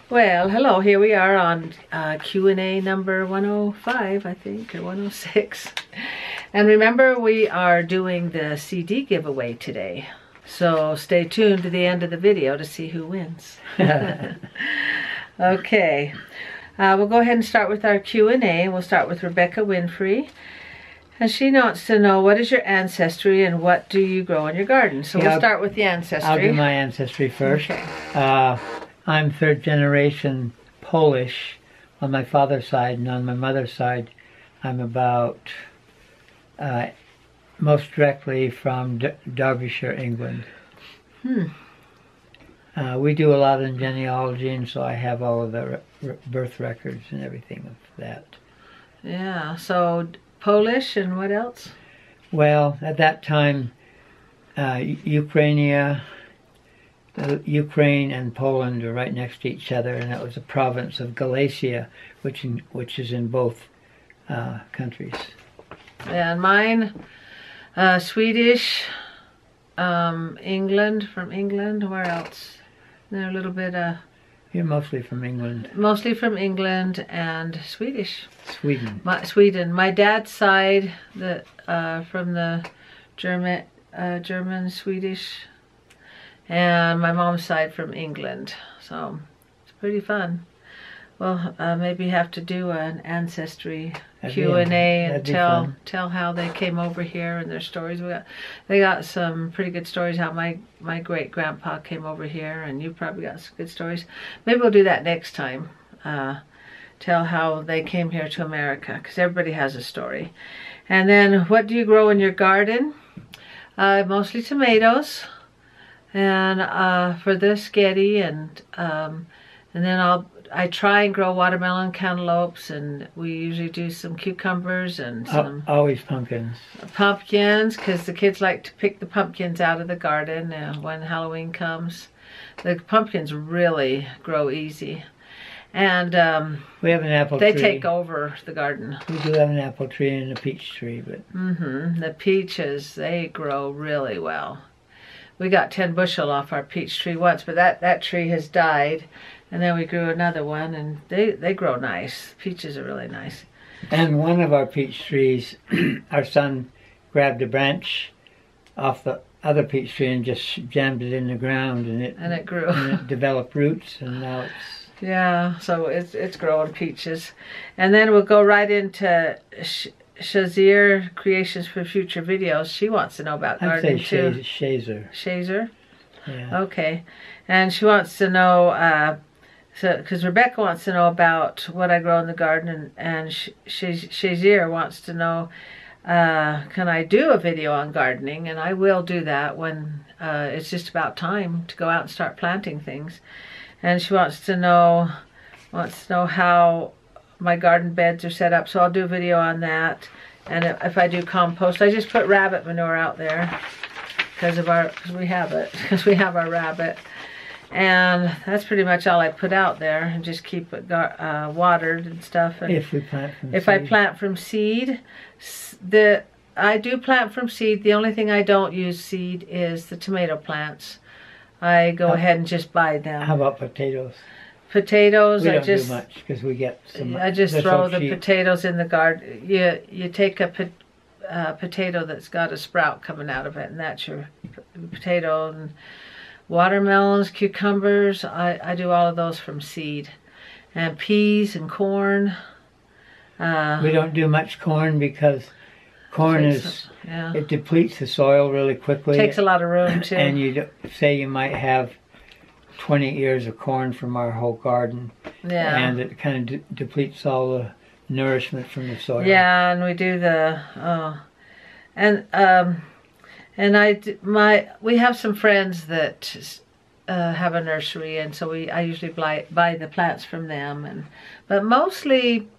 Well, hello, here we are on Q&A number 105, I think, or 106. And remember, we are doing the CD giveaway today. So stay tuned to the end of the video to see who wins. Okay, we'll go ahead and start with our Q&A. We'll start with Rebecca Winfrey. And she wants to know, what is your ancestry and what do you grow in your garden? So we'll start with the ancestry. I'll do my ancestry first. Okay. I'm third generation Polish on my father's side, and on my mother's side I'm about most directly from Derbyshire, England. We do a lot in genealogy, and so I have all of the birth records and everything of that. Yeah, so Polish and what else? Well, at that time, Ukraine and Poland are right next to each other, and it was a province of Galicia, which is in both countries. And mine, Swedish, England, from England. Where else? They're a little bit. You're mostly from England. Mostly from England and Swedish. Sweden. Sweden. My dad's side, from the German, Swedish, and my mom's side from England. So it's pretty fun. Well, maybe have to do an ancestry Q&A and tell how they came over here and their stories. They got some pretty good stories how my great grandpa came over here, and you probably got some good stories. Maybe we'll do that next time. Tell how they came here to America, because everybody has a story. And then, what do you grow in your garden? Mostly tomatoes, and for the sketty, and then I try and grow watermelon, cantaloupes, and we usually do some cucumbers and some... Always pumpkins. Pumpkins, because the kids like to pick the pumpkins out of the garden when Halloween comes. The pumpkins really grow easy. And we have an apple tree. They take over the garden. We do have an apple tree and a peach tree, but... The peaches, they grow really well. We got 10 bushel off our peach tree once, but that tree has died. And then we grew another one, and they grow nice. Peaches are really nice. And one of our peach trees, our son grabbed a branch off the other peach tree and just jammed it in the ground, and it grew. And it developed roots, and now it's... Yeah, so it's growing peaches. And then we'll go right into Shazir Creations for Future Videos. She wants to know about gardening too. I'd say Shazer. Shazer? Yeah. Okay. And she wants to know... because Rebecca wants to know about what I grow in the garden, and Shazir wants to know, can I do a video on gardening? And I will do that when it's just about time to go out and start planting things. And she wants to know how my garden beds are set up, so I'll do a video on that. And if I do compost, I just put rabbit manure out there because we have our rabbit. And that's pretty much all I put out there, and just keep it watered and stuff. And if we plant from seed. If I plant from seed, I do plant from seed. The only thing I don't use seed is the tomato plants. I go ahead and just buy them. How about potatoes? Potatoes, we don't do much because we get some. I just throw the potatoes in the garden. You take a potato that's got a sprout coming out of it, and that's your potato. And watermelons, cucumbers, I do all of those from seed. And peas and corn. We don't do much corn because corn it depletes the soil really quickly. Takes a lot of room too. And you might have 20 ears of corn from our whole garden. Yeah. And it kind of depletes all the nourishment from the soil. Yeah, and we do we have some friends that have a nursery, and so I usually buy the plants from them, but mostly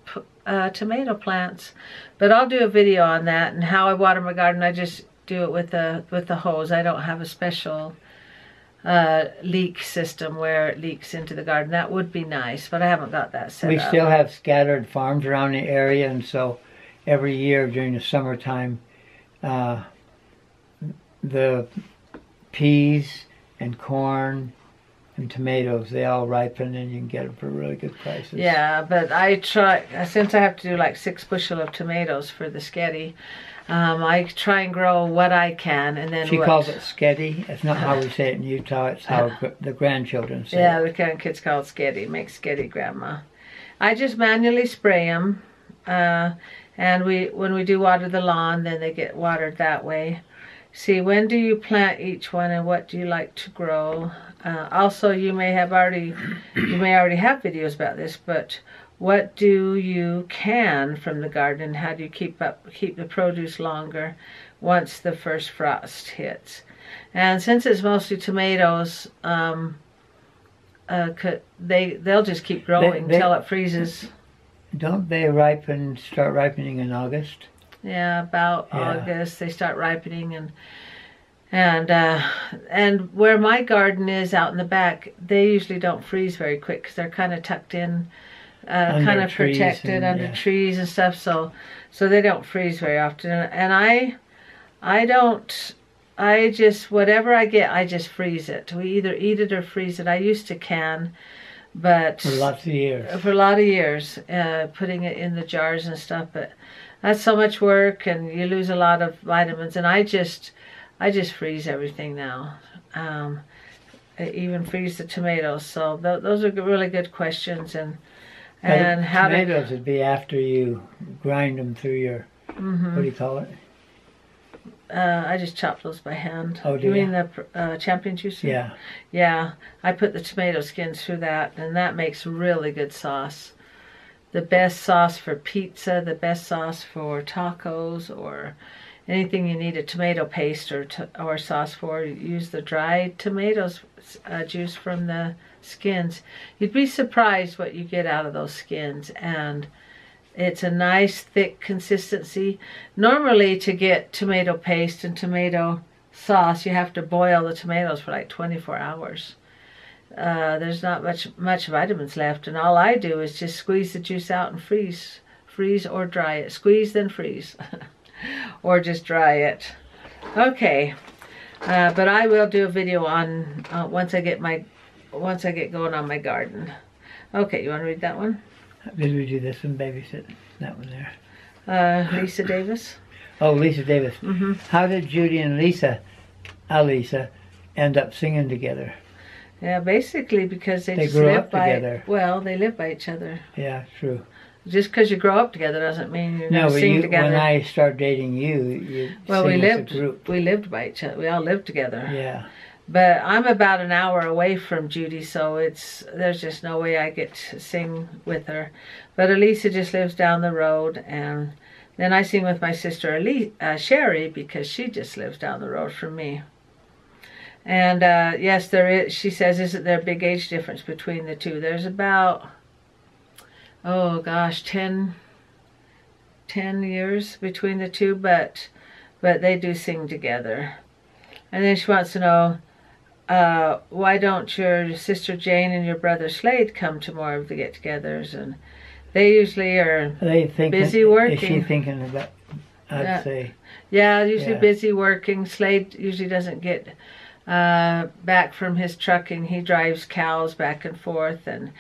tomato plants. But I'll do a video on that and how I water my garden. I just do it with the hose. I don't have a special leak system where it leaks into the garden. That would be nice, but I haven't got that set up. We still have scattered farms around the area, and so every year during the summertime, the peas and corn and tomatoes. They all ripen and you can get them for really good prices. Yeah, but I try, since I have to do like 6 bushel of tomatoes for the sketty, I try and grow what I can, and then she calls it sketty. It's not how we say it in Utah. It's how the grandchildren say yeah, it. the grandkids call it sketty. Make sketty, Grandma. I just manually spray them, and when we do water the lawn, then they get watered that way. See, when do you plant each one, and what do you like to grow? Also, you may already have videos about this, but what do you can from the garden? How do you keep the produce longer once the first frost hits? And since it's mostly tomatoes, they'll just keep growing until it freezes. Don't they start ripening in August? Yeah, about August they start ripening, and where my garden is out in the back, they usually don't freeze very quick because they're kind of tucked in, kind of protected under trees and stuff, so they don't freeze very often. And I don't. I just, whatever I get, I just freeze it. We either eat it or freeze it. I used to can, but for lots of years. For a lot of years, putting it in the jars and stuff. But that's so much work, and you lose a lot of vitamins. And I just freeze everything now. I even freeze the tomatoes. So those are really good questions. And how tomatoes would be after you grind them through your what do you call it? I just chop those by hand. Oh, do you mean the champion juicer? Yeah. Yeah, I put the tomato skins through that, and that makes really good sauce. The best sauce for pizza, the best sauce for tacos, or anything you need a tomato paste or sauce for. Use the dried tomatoes juice from the skins. You'd be surprised what you get out of those skins, and it's a nice thick consistency. Normally, to get tomato paste and tomato sauce, you have to boil the tomatoes for like 24 hours. There's not much vitamins left, and all I do is just squeeze the juice out and freeze or dry it. Squeeze then freeze, or just dry it. Okay, but I will do a video on once I get going on my garden. Okay, you want to read that one? Did we do this one, babysit? That one there. Lisa Davis. Oh, Lisa Davis. Mm-hmm. How did Judy and Lisa end up singing together? Yeah, basically because they just grew live up together. Well, they live by each other. Yeah, true. Just because you grow up together doesn't mean you're going to sing together. When I started dating you well, sing as a group. We lived by each other. We all lived together. Yeah. But I'm about an hour away from Judy, so there's just no way I get to sing with her. But Elisa just lives down the road, and then I sing with my sister Sherry, because she just lives down the road from me. And yes, there is. She says, isn't there a big age difference between the two? There's about, oh gosh, 10 years between the two, but they do sing together. And then she wants to know, why don't your sister Jane and your brother Slade come to more of the get-togethers? And they usually are busy working. Is she thinking about, I'd say. Yeah, usually busy working. Slade usually doesn't get back from his trucking. He drives cows back and forth. And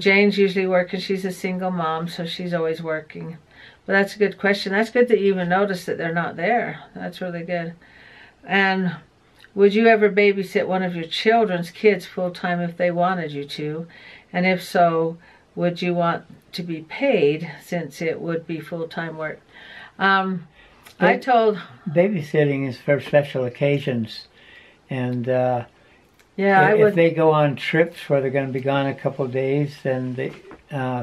Jane's usually working. She's a single mom, so she's always working. But that's a good question. That's good that you even notice that they're not there. That's really good. And would you ever babysit one of your children's kids full-time if they wanted you to? And if so, would you want to be paid, since it would be full-time work? I told... Babysitting is for special occasions. And if they go on trips where they're going to be gone a couple of days, then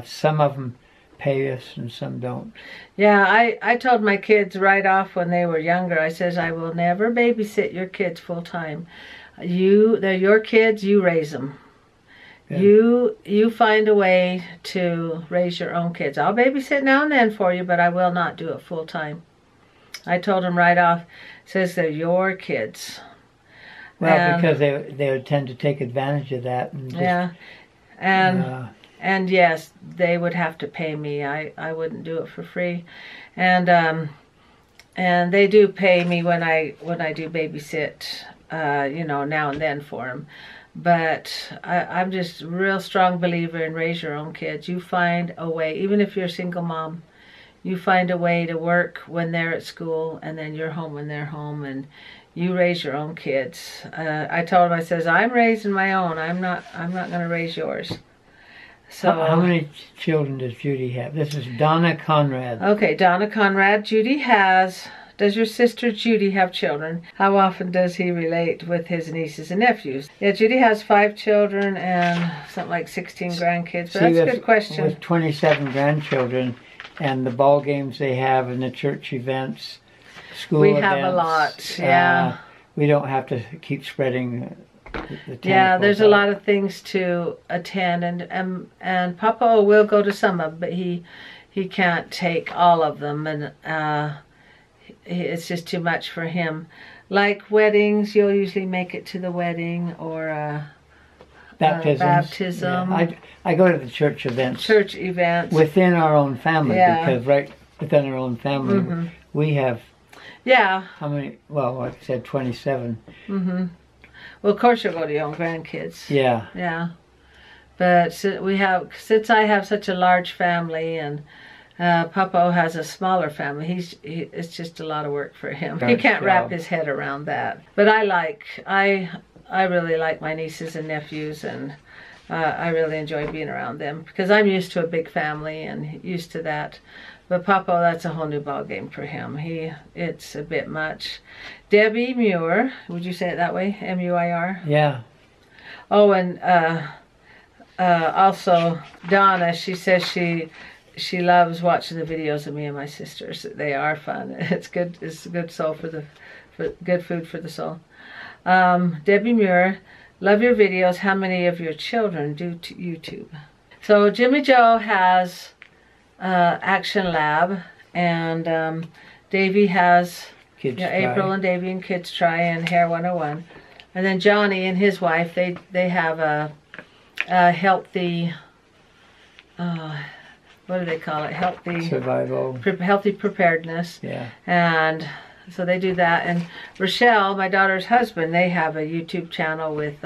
some of them pay us and some don't. Yeah, I told my kids right off when they were younger, I says, I will never babysit your kids full time. They're your kids, you raise them. Yeah. You find a way to raise your own kids. I'll babysit now and then for you, but I will not do it full time. I told them right off, says they're your kids. Well, because they would tend to take advantage of that. And just, and yes, they would have to pay me. I wouldn't do it for free. And they do pay me when I do babysit, now and then for them. But I'm just a real strong believer in raise your own kids. You find a way, even if you're a single mom, you find a way to work when they're at school, and then you're home when they're home, and you raise your own kids. I told him, I says, I'm raising my own. I'm not going to raise yours. So how many children does Judy have? This is Donna Conrad. Okay, Donna Conrad. Judy has. Does your sister Judy have children? How often does he relate with his nieces and nephews? Yeah, Judy has 5 children and something like 16 grandkids. But that's a good question. With 27 grandchildren and the ball games they have and the church events, school events. We have a lot, yeah. We don't have to keep spreading the yeah, there's a lot of things to attend, and Papa will go to some of them, but he can't take all of them, and it's just too much for him. Like weddings, you'll usually make it to the wedding, or baptism. Yeah. I go to the church events. Church events. Within our own family, because right within our own family, we have, how many, well, like I said, 27. Well, of course you'll go to your own grandkids. Yeah. Yeah. But since I have such a large family, and Papa has a smaller family, it's just a lot of work for him. He can't wrap his head around that. But I really like my nieces and nephews, and I really enjoy being around them because I'm used to a big family and used to that. But Papa, that's a whole new ball game for him. It's a bit much. Debbie Muir, would you say it that way? M-U-I-R? Yeah. Oh, and also Donna, she says she loves watching the videos of me and my sisters. They are fun. It's good. It's a good soul good food for the soul. Debbie Muir, love your videos. How many of your children do to YouTube? So Jimmy Joe has Action Lab, and Davy has April and Davy and Kids Try and Hair 101, and then Johnny and his wife, they have a healthy, what do they call it? Healthy survival, healthy preparedness. Yeah. And so they do that. And Rochelle, my daughter's husband, they have a YouTube channel with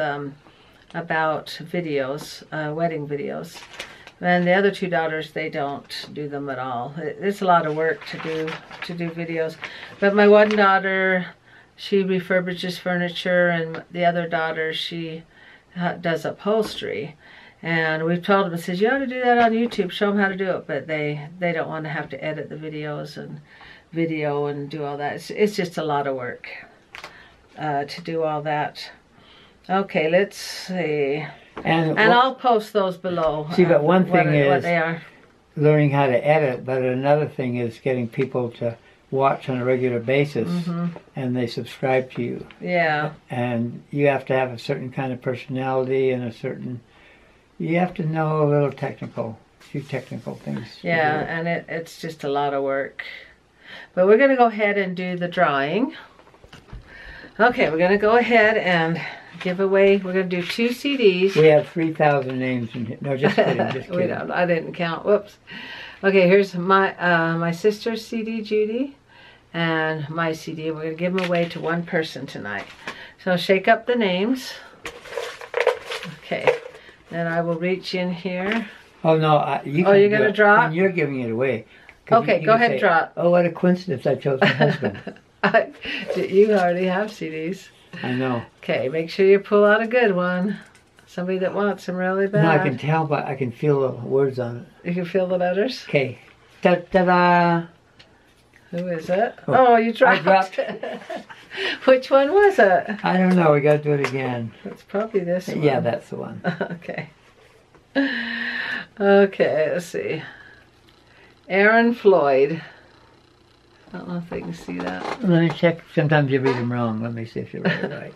about videos, wedding videos. And the other 2 daughters, they don't do them at all. It's a lot of work to do videos. But my one daughter, she refurbishes furniture, and the other daughter, she does upholstery. And we've told them, it says, you ought to do that on YouTube, show them how to do it. But they don't want to have to edit the videos and video and do all that. It's just a lot of work to do all that. Okay, let's see. And I'll post those below. See, but one thing is what they are. Learning how to edit, but another thing is getting people to watch on a regular basis, and they subscribe to you. Yeah. And you have to have a certain kind of personality and you have to know a few technical things. Yeah, and it's just a lot of work. But we're going to go ahead and do the drawing. Okay, we're going to go ahead and give away, we're going to do 2 CDs. We have 3,000 names in here. No, just kidding, just kidding. We don't, I didn't count, whoops. Okay, here's my sister's CD, Judy, and my CD. We're going to give them away to one person tonight. So shake up the names. Okay, then I will reach in here. Oh, no, you're going to draw? And you're giving it away. Okay, go ahead and draw. Oh, what a coincidence, I chose my husband. You already have CDs. I know. Okay, make sure you pull out a good one. Somebody that wants them really bad. No, I can tell, but I can feel the words on it. You can feel the letters? Okay. Ta-da! Who is it? Oh, you dropped. I dropped. Which one was it? I don't know. We got to do it again. It's probably this one. Yeah, that's the one. Okay. Okay, let's see. Aaron Floyd. I don't know if they can see that. Let me check. Sometimes you read them wrong. Let me see if you read it right.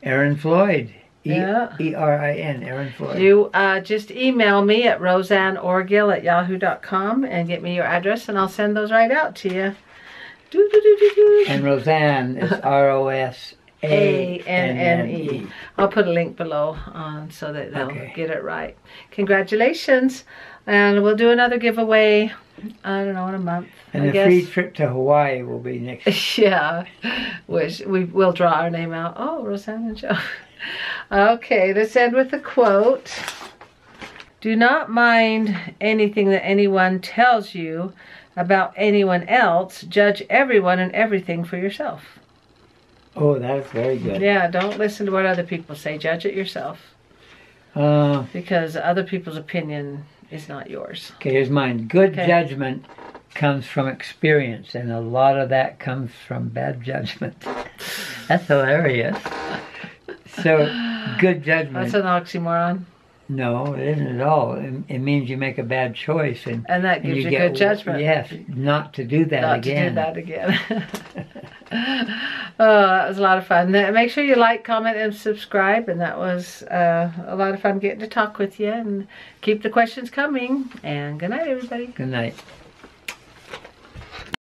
Aaron Floyd. E-R-I-N. Aaron Floyd. You just email me at roseanneorgill@yahoo.com and get me your address, and I'll send those right out to you. And Roseanne is R-O-S-A-N-N-E. I'll put a link below so that they'll get it right. Congratulations. And we'll do another giveaway, I don't know, in a month. And the free trip to Hawaii will be next. Yeah, which we'll draw our name out. Oh, Roseanne and Joe. Okay, let's end with a quote. Do not mind anything that anyone tells you about anyone else. Judge everyone and everything for yourself. Oh, that's very good. Yeah, don't listen to what other people say. Judge it yourself. Because other people's opinion is not yours. Okay, here's mine. Good judgment comes from experience, and a lot of that comes from bad judgment. That's hilarious. So, good judgment. That's an oxymoron. No, it isn't at all. It means you make a bad choice, and that gives you good judgment. Yes, not to do that again. Not to do that again. Oh, that was a lot of fun. Make sure you like, comment, and subscribe. And that was a lot of fun getting to talk with you. And keep the questions coming. And good night, everybody. Good night.